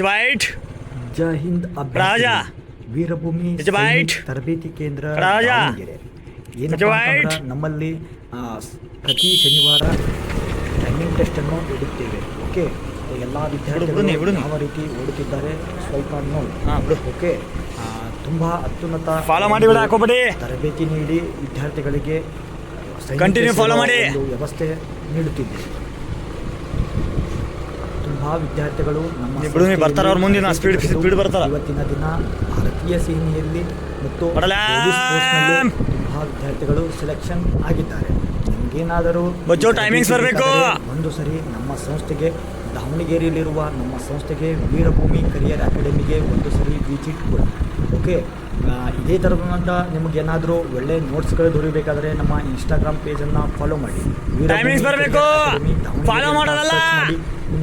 Right. ಜೈ ಹಿಂದ್ ರಾಜ Veer Bhumi Right. ತರಬೇತಿ ಕೇಂದ್ರ ರಾಜ ದಾವಣಗೆರೆ. ಏನಪ್ಪಾ Right. ಅಂತಂದ್ರೆ ನಮ್ಮಲ್ಲಿ ಪ್ರತಿ ಶನಿವಾರ ಟೈಮಿಂಗ್ ಟೆಸ್ಟನ್ನು ಇಡುತ್ತೇವೆ. ಓಕೆ, ಎಲ್ಲ ವಿದ್ಯಾರ್ಥಿಗಳು ಬಿಡು. ಯಾವ ರೀತಿ ಓಡುತ್ತಿದ್ದಾರೆ ಸ್ವಲ್ಪ ನೋಡಿ. ಬಿಡು. ಓಕೆ, ತುಂಬ ಅತ್ಯುನ್ನತ ಫಾಲೋ ಮಾಡಿ ಬಿಡ, ಹಾಕೋಬೇಡಿ. ತರಬೇತಿ ನೀಡಿ ವಿದ್ಯಾರ್ಥಿಗಳಿಗೆ ಸೈನಿಕ Continue follow ಸೇವಾ ಮಾಡಿ. ಒಂದು ವ್ಯವಸ್ಥೆ ನೀಡುತ್ತಿದ್ದೇವೆ. ತುಂಬ ವಿದ್ಯಾರ್ಥಿಗಳು ನಮ್ಮ ಬಿಡು, ನೀವು ಬರ್ತಾರ ಅವ್ರ ಮುಂದಿನ ಸ್ಪೀಡ್ ಬರ್ತಾರ. ಇವತ್ತಿನ ದಿನ ಭಾರತೀಯ ಸೇನೆಯಲ್ಲಿ ಮತ್ತು ಬಡಲ. ಪೊಲೀಸ್ ಫೋರ್ಸ್ನಲ್ಲಿ ತುಂಬ ವಿದ್ಯಾರ್ಥಿಗಳು ಸೆಲೆಕ್ಷನ್ ಆಗಿದ್ದಾರೆ. ನಿಮಗೇನಾದರೂ ಬಚ್ಚೋ, timings ಬರ್ಬೇಕು. ಒಂದು ಸರಿ ನಮ್ಮ ಸಂಸ್ಥೆಗೆ ದಾವಣಗೆರೆಯಲ್ಲಿರುವ ನಮ್ಮ ಸಂಸ್ಥೆಗೆ ವೀರಭೂಮಿ ಕರಿಯರ್ ಅಕಾಡೆಮಿಗೆ ಒಂದು ಸರಿ ವಿಸಿಟ್ ಕೊಡಿ. ಓಕೆ, ಇದೇ ಥರದಂಥ ನಿಮಗೇನಾದರೂ ಒಳ್ಳೆ ನೋಟ್ಸ್ಗಳು ದೊರೆಯಬೇಕಾದ್ರೆ ನಮ್ಮ ಇನ್ಸ್ಟಾಗ್ರಾಮ್ ಪೇಜನ್ನು ಫಾಲೋ ಮಾಡಿ. Timings ಬರ್ಬೇಕು. Follow ಮಾಡೋದಲ್ಲ.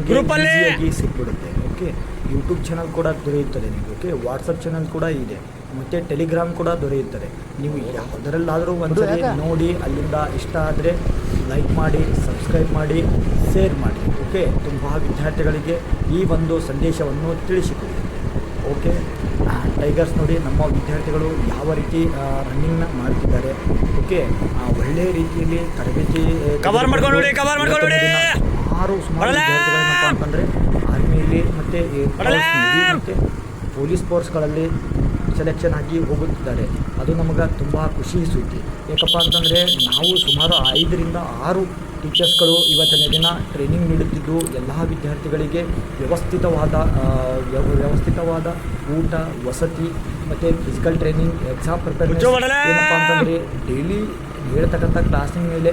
Group ಅಲ್ಲಿ ಸಿಕ್ಬಿಡುತ್ತೆ. ಓಕೆ, ಯೂಟ್ಯೂಬ್ ಚಾನಲ್ ಕೂಡ ದೊರೆಯುತ್ತದೆ ನಿಮಗೆ. ಓಕೆ, ವಾಟ್ಸಪ್ ಚಾನಲ್ ಕೂಡ ಇದೆ, ಮತ್ತು ಟೆಲಿಗ್ರಾಮ್ ಕೂಡ ದೊರೆಯುತ್ತದೆ. ನೀವು ಯಾವುದರಲ್ಲಾದರೂ ಒಂದು ನೋಡಿ ಅಲ್ಲಿಂದ ಇಷ್ಟ ಆದರೆ ಲೈಕ್ ಮಾಡಿ, ಸಬ್ಸ್ಕ್ರೈಬ್ ಮಾಡಿ, ಶೇರ್ ಮಾಡಿ. ಓಕೆ, ತುಂಬ ವಿದ್ಯಾರ್ಥಿಗಳಿಗೆ ಈ ಒಂದು ಸಂದೇಶವನ್ನು ತಿಳಿಸಿಕೊಡಿ. ಓಕೆ, ಟೈಗರ್ಸ್ ನೋಡಿ ನಮ್ಮ ವಿದ್ಯಾರ್ಥಿಗಳು ಯಾವ ರೀತಿ ರನ್ನಿಂಗ್ನ ಮಾಡ್ತಿದ್ದಾರೆ. ಓಕೆ, ಒಳ್ಳೆಯ ರೀತಿಯಲ್ಲಿ ತರಬೇತಿ ಕವರ್ ಮಾಡ್ಕೊಂಡು ನೋಡಿ. ಸುಮಾರು ವಿದ್ಯಾರ್ಥಿಗಳೇನಪ್ಪ ಅಂತಂದರೆ ಆರ್ಮಿಯಲ್ಲಿ ಮತ್ತು ಮತ್ತು ಪೊಲೀಸ್ ಫೋರ್ಸ್ಗಳಲ್ಲಿ ಸೆಲೆಕ್ಷನ್ ಆಗಿ ಹೋಗುತ್ತಿದ್ದಾರೆ. ಅದು ನಮಗೆ ತುಂಬ ಖುಷಿ ಸುದ್ದಿ. ಯಾಕಪ್ಪ ಅಂತಂದರೆ ನಾವು ಸುಮಾರು 5ರಿಂದ 6 ಟೀಚರ್ಸ್ಗಳು ಇವತ್ತಿನ ದಿನ ಟ್ರೈನಿಂಗ್ ನೀಡುತ್ತಿದ್ದು ಎಲ್ಲ ವಿದ್ಯಾರ್ಥಿಗಳಿಗೆ ವ್ಯವಸ್ಥಿತವಾದ ಊಟ, ವಸತಿ ಮತ್ತು ಫಿಸಿಕಲ್ ಟ್ರೈನಿಂಗ್, ಎಕ್ಸಾಮ್ ಪ್ರಿಪೇರ್ನೆಸ್ ಏನಪ್ಪ ಅಂತಂದರೆ ಡೈಲಿ ಹೇಳ್ತಕ್ಕಂಥ ಕ್ಲಾಸಿನ ಮೇಲೆ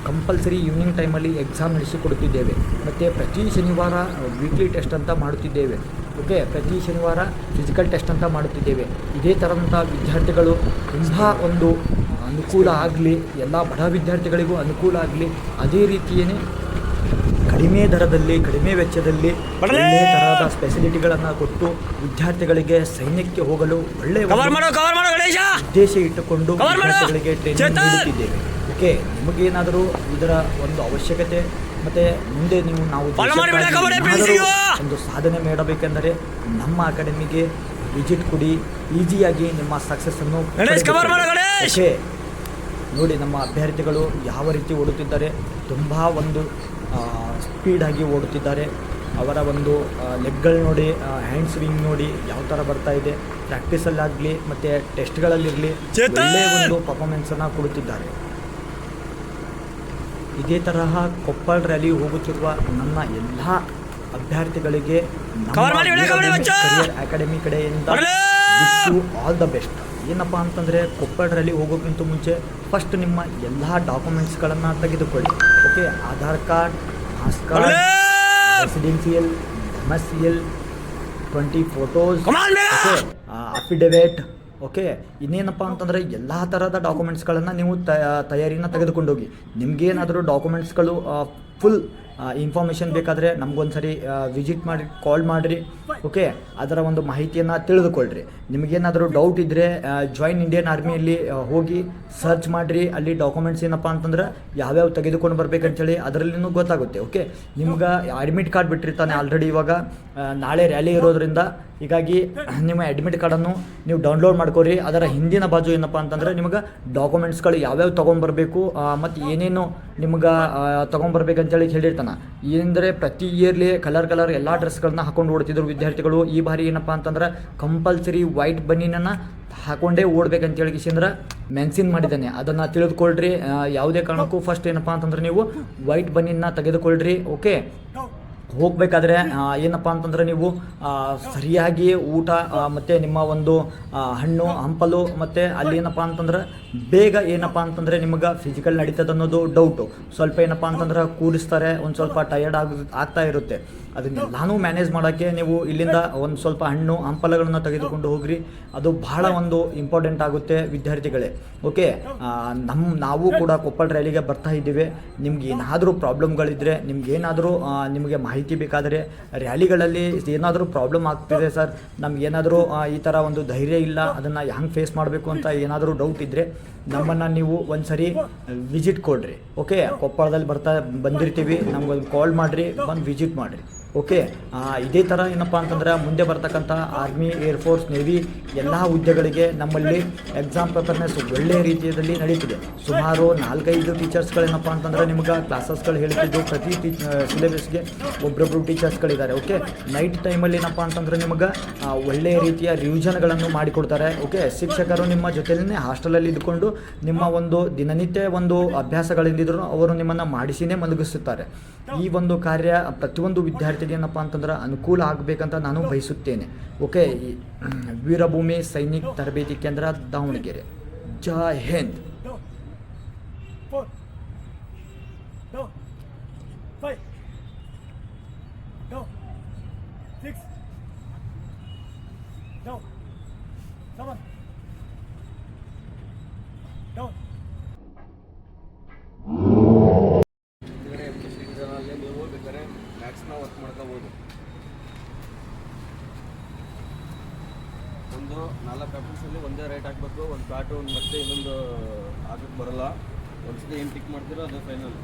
ಕಂಪಲ್ಸರಿ ಈವ್ನಿಂಗ್ ಟೈಮಲ್ಲಿ ಎಕ್ಸಾಮ್ ನಡೆಸಿಕೊಡುತ್ತಿದ್ದೇವೆ. ಮತ್ತು ಪ್ರತಿ ಶನಿವಾರ ವೀಕ್ಲಿ ಟೆಸ್ಟ್ ಅಂತ ಮಾಡುತ್ತಿದ್ದೇವೆ. ಓಕೆ, ಪ್ರತಿ ಶನಿವಾರ ಫಿಸಿಕಲ್ ಟೆಸ್ಟ್ ಅಂತ ಮಾಡುತ್ತಿದ್ದೇವೆ. ಇದೇ ಥರದಂಥ ವಿದ್ಯಾರ್ಥಿಗಳು ತುಂಬ ಒಂದು ಅನುಕೂಲ ಆಗಲಿ, ಎಲ್ಲ ಬಡ ವಿದ್ಯಾರ್ಥಿಗಳಿಗೂ ಅನುಕೂಲ ಆಗಲಿ, ಅದೇ ರೀತಿಯೇ ಕಡಿಮೆ ದರದಲ್ಲಿ, ಕಡಿಮೆ ವೆಚ್ಚದಲ್ಲಿ ಒಳ್ಳೆಯ ತರಹದ ಸ್ಪೆಸಿಲಿಟಿಗಳನ್ನು ಕೊಟ್ಟು ವಿದ್ಯಾರ್ಥಿಗಳಿಗೆ ಸೈನ್ಯಕ್ಕೆ ಹೋಗಲು ಒಳ್ಳೆಯ ಉದ್ದೇಶ ಇಟ್ಟುಕೊಂಡು ವಿದ್ಯಾರ್ಥಿಗಳಿಗೆ ಟ್ರೈನಿಂಗ್ ನೀಡುತ್ತಿದ್ದೇವೆ. ಓಕೆ, ನಿಮಗೇನಾದರೂ ಇದರ ಒಂದು ಅವಶ್ಯಕತೆ ಮತ್ತು ಮುಂದೆ ನಾವು ಒಂದು ಸಾಧನೆ ಮಾಡಬೇಕೆಂದರೆ ನಮ್ಮ ಅಕಾಡೆಮಿಗೆ ವಿಸಿಟ್ ಕೊಡಿ. ಈಸಿಯಾಗಿ ನಿಮ್ಮ ಸಕ್ಸಸ್ಸನ್ನು. ಓಕೆ, ನೋಡಿ ನಮ್ಮ ಅಭ್ಯರ್ಥಿಗಳು ಯಾವ ರೀತಿ ಓಡುತ್ತಿದ್ದಾರೆ. ತುಂಬ ಒಂದು ಸ್ಪೀಡಾಗಿ ಓಡುತ್ತಿದ್ದಾರೆ. ಅವರ ಒಂದು ಲೆಗ್ಗಳು ನೋಡಿ, ಹ್ಯಾಂಡ್ ಸ್ವಿಂಗ್ ನೋಡಿ ಯಾವ ಥರ ಬರ್ತಾ ಇದೆ. ಪ್ರಾಕ್ಟೀಸಲ್ಲಾಗಲಿ ಮತ್ತು ಟೆಸ್ಟ್ಗಳಲ್ಲಿರಲಿ ಒಳ್ಳೆಯ ಒಂದು ಪರ್ಫಾರ್ಮೆನ್ಸನ್ನು ಕೊಡುತ್ತಿದ್ದಾರೆ. ಇದೇ ತರಹ ಕೊಪ್ಪಳ ರ್ಯಾಲಿ ಹೋಗುತ್ತಿರುವ ನನ್ನ ಎಲ್ಲ ಅಭ್ಯರ್ಥಿಗಳಿಗೆ ಕರಿಯರ್ ಅಕಾಡೆಮಿ ಕಡೆಯಿಂದ wish you all the best. ಏನಪ್ಪ ಅಂತಂದರೆ ಕೊಪ್ಪಳ ರ್ಯಾಲಿ ಹೋಗೋಕ್ಕಿಂತ ಮುಂಚೆ ಫಸ್ಟ್ ನಿಮ್ಮ ಎಲ್ಲ ಡಾಕ್ಯುಮೆಂಟ್ಸ್ಗಳನ್ನು ತೆಗೆದುಕೊಳ್ಳಿ. Okay, Aadhaar card, pass card, residential, MSCL, 20 photos, affidavit. Okay, ಇನ್ನೇನಪ್ಪ ಅಂತಂದರೆ ಎಲ್ಲ ಥರದ ಡಾಕ್ಯುಮೆಂಟ್ಸ್ಗಳನ್ನು ನೀವು ತಯಾರಿನ ತೆಗೆದುಕೊಂಡೋಗಿ. ನಿಮಗೇನಾದರೂ ಡಾಕ್ಯುಮೆಂಟ್ಸ್ಗಳು ಫುಲ್ ಇನ್ಫಾರ್ಮೇಷನ್ ಬೇಕಾದರೆ ನಮಗೊಂದು ಸರಿ ವಿಸಿಟ್ ಮಾಡಿ, ಕಾಲ್ ಮಾಡಿರಿ. ಓಕೆ, ಅದರ ಒಂದು ಮಾಹಿತಿಯನ್ನು ತಿಳಿದುಕೊಳ್ಳ್ರಿ. ನಿಮಗೇನಾದರೂ ಡೌಟ್ ಇದ್ದರೆ ಜಾಯಿನ್ ಇಂಡಿಯನ್ ಆರ್ಮಿಯಲ್ಲಿ ಹೋಗಿ ಸರ್ಚ್ ಮಾಡಿರಿ. ಅಲ್ಲಿ ಡಾಕ್ಯುಮೆಂಟ್ಸ್ ಏನಪ್ಪ ಅಂತಂದ್ರೆ ಯಾವ್ಯಾವ ತೆಗೆದುಕೊಂಡು ಬರ್ಬೇಕಂತೇಳಿ ಅದರಲ್ಲಿನೂ ಗೊತ್ತಾಗುತ್ತೆ. ಓಕೆ, ನಿಮ್ಗೆ ಅಡ್ಮಿಟ್ ಕಾರ್ಡ್ ಬಿಟ್ಟಿರ್ತಾನೆ ಆಲ್ರೆಡಿ. ಇವಾಗ ನಾಳೆ ರ್ಯಾಲಿ ಇರೋದ್ರಿಂದ ಹೀಗಾಗಿ ನಿಮ್ಮ ಅಡ್ಮಿಟ್ ಕಾರ್ಡನ್ನು ನೀವು ಡೌನ್ಲೋಡ್ ಮಾಡ್ಕೊರಿ. ಅದರ ಹಿಂದಿನ ಬಾಜು ಏನಪ್ಪ ಅಂತಂದರೆ ನಿಮಗೆ ಡಾಕ್ಯುಮೆಂಟ್ಸ್ಗಳು ಯಾವ್ಯಾವ ತೊಗೊಂಬರ್ಬೇಕು ಮತ್ತು ಏನೇನು ನಿಮ್ಗೆ ತೊಗೊಂಬರ್ಬೇಕಂತೇಳಿ ಹೇಳಿರ್ತಾನೆ. ಏನಂದರೆ ಪ್ರತಿ ಇಯರ್ಲಿ ಕಲರ್ ಎಲ್ಲ ಡ್ರೆಸ್ಗಳನ್ನ ಹಾಕೊಂಡು ಓಡ್ತಿದ್ರು ವಿದ್ಯಾರ್ಥಿಗಳು. ಈ ಬಾರಿ ಏನಪ್ಪ ಅಂತಂದ್ರೆ ಕಂಪಲ್ಸರಿ ವೈಟ್ ಬನ್ನಿನನ್ನು ಹಾಕೊಂಡೇ ಓಡ್ಬೇಕಂತೇಳಿ ಕಿಸಿಂದ್ರೆ ಮೆನ್ಷನ್ ಮಾಡಿದ್ದಾನೆ. ಅದನ್ನು ತಿಳಿದುಕೊಳ್ರಿ. ಯಾವುದೇ ಕಾರಣಕ್ಕೂ ಫಸ್ಟ್ ಏನಪ್ಪ ಅಂತಂದ್ರೆ ನೀವು ವೈಟ್ ಬನ್ನಿನ ತೆಗೆದುಕೊಳ್ರಿ. ಓಕೆ, ಹೋಗಬೇಕಾದ್ರೆ ಏನಪ್ಪ ಅಂತಂದರೆ ನೀವು ಸರಿಯಾಗಿ ಊಟ ಮತ್ತು ನಿಮ್ಮ ಒಂದು ಹಣ್ಣು ಹಂಪಲು ಮತ್ತು ಅಲ್ಲಿ ಏನಪ್ಪ ಅಂತಂದ್ರೆ ಬೇಗ ಏನಪ್ಪ ಅಂತಂದರೆ ನಿಮಗೆ ಫಿಸಿಕಲ್ ನಡೀತದೆ ಅನ್ನೋದು ಡೌಟು. ಸ್ವಲ್ಪ ಏನಪ್ಪ ಅಂತಂದ್ರೆ ಕೂಡಿಸ್ತಾರೆ, ಒಂದು ಸ್ವಲ್ಪ ಟಯರ್ಡ್ ಆಗ್ತಾ ಇರುತ್ತೆ. ಅದನ್ನೆಲ್ಲನೂ ಮ್ಯಾನೇಜ್ ಮಾಡೋಕ್ಕೆ ನೀವು ಇಲ್ಲಿಂದ ಒಂದು ಸ್ವಲ್ಪ ಹಣ್ಣು ಹಂಪಲುಗಳನ್ನು ತೆಗೆದುಕೊಂಡು ಹೋಗ್ರಿ. ಅದು ಬಹಳ ಒಂದು ಇಂಪಾರ್ಟೆಂಟ್ ಆಗುತ್ತೆ ವಿದ್ಯಾರ್ಥಿಗಳೇ. ಓಕೆ, ನಾವು ಕೂಡ ಕೊಪ್ಪಳ ರ್ಯಾಲಿಗೆ ಬರ್ತಾ ಇದ್ದೀವಿ. ನಿಮ್ಗೆ ಏನಾದರೂ ಪ್ರಾಬ್ಲಮ್ಗಳಿದ್ದರೆ, ನಿಮ್ಗೇನಾದರೂ ನಿಮಗೆ ಮಾಹಿತಿ ಬೇಕಾದರೆ, ರ್ಯಾಲಿಗಳಲ್ಲಿ ಏನಾದರೂ ಪ್ರಾಬ್ಲಮ್ ಆಗ್ತಿದೆ ಸರ್, ನಮಗೇನಾದರೂ ಈ ಥರ ಒಂದು ಧೈರ್ಯ ಇಲ್ಲ, ಅದನ್ನು ಹೆಂಗೆ ಫೇಸ್ ಮಾಡಬೇಕು ಅಂತ ಏನಾದರೂ ಡೌಟ್ ಇದ್ದರೆ ನಮ್ಮನ್ನು ನೀವು ಒಂದು ಸರಿ ವಿಸಿಟ್ ಕೊಡ್ರಿ. ಓಕೆ, ಕೊಪ್ಪಳದಲ್ಲಿ ಬಂದಿರ್ತೀವಿ, ನಮ್ಗೊಂದು ಕಾಲ್ ಮಾಡಿರಿ, ಬಂದು ವಿಸಿಟ್ ಮಾಡಿರಿ. ಓಕೆ ಇದೇ ಥರ ಏನಪ್ಪ ಅಂತಂದ್ರೆ ಮುಂದೆ ಬರ್ತಕ್ಕಂಥ ಆರ್ಮಿ ಏರ್ಫೋರ್ಸ್ ನೇವಿ ಎಲ್ಲ ಹುದ್ದೆಗಳಿಗೆ ನಮ್ಮಲ್ಲಿ ಎಕ್ಸಾಮ್ ಪೇಪರ್ನೆಸ್ ಒಳ್ಳೆಯ ರೀತಿಯಲ್ಲಿ ನಡೀತಿದೆ. ಸುಮಾರು 4-5 ಟೀಚರ್ಸ್ಗಳೇನಪ್ಪ ಅಂತಂದ್ರೆ ನಿಮ್ಗೆ ಕ್ಲಾಸಸ್ಗಳು ಹೇಳ್ತಿದ್ದು ಪ್ರತಿ ಸಿಲೆಬಸ್ಗೆ ಒಬ್ಬೊಬ್ಬರು ಟೀಚರ್ಸ್ಗಳಿದ್ದಾರೆ. ಓಕೆ, ನೈಟ್ ಟೈಮಲ್ಲಿ ಏನಪ್ಪ ಅಂತಂದ್ರೆ ನಿಮ್ಗೆ ಒಳ್ಳೆಯ ರೀತಿಯ ರಿವಿಷನ್ಗಳನ್ನು ಮಾಡಿಕೊಡ್ತಾರೆ. ಓಕೆ, ಶಿಕ್ಷಕರು ನಿಮ್ಮ ಜೊತೆಲೇ ಹಾಸ್ಟೆಲಲ್ಲಿ ಇದ್ದುಕೊಂಡು ನಿಮ್ಮ ಒಂದು ದಿನನಿತ್ಯ ಒಂದು ಅಭ್ಯಾಸಗಳಿಂದಿದ್ರು ಅವರು ನಿಮ್ಮನ್ನು ಮಾಡಿಸಿನೇ ಮಲಗಿಸುತ್ತಾರೆ. ಈ ಒಂದು ಕಾರ್ಯ ಪ್ರತಿಯೊಂದು ವಿದ್ಯಾರ್ಥಿಗೆ ಏನಪ್ಪ ಅಂತಂದ್ರೆ ಅನುಕೂಲ ಆಗಬೇಕಂತ ನಾನು ಬಯಸುತ್ತೇನೆ. ಓಕೆ, ವೀರಭೂಮಿ ಸೈನಿಕ್ ತರಬೇತಿ ಕೇಂದ್ರ ದಾವಣಗೆರೆ. ಜೈ Hind. 4 no 5 no 6 no 7 no ನೀವು ಬೇಕಾದ್ರೆ ಮ್ಯಾಕ್ಸ್ನ ವರ್ಕ್ ಮಾಡ್ಕೋಬೋದು. ಒಂದು 4 ಆಫೀಸಲ್ಲಿ ಒಂದೇ ರೈಟ್ ಹಾಕಬೇಕು, ಒಂದು ಪ್ಲಾಟು ಒಂದು ಮತ್ತೆ ಇನ್ನೊಂದು ಹಾಕಕ್ಕೆ ಬರೋಲ್ಲ. ಒಂದ್ಸತಿ ಏನು ಟಿಕ್ ಮಾಡ್ತೀರೋ ಅದು ಫೈನಲ್.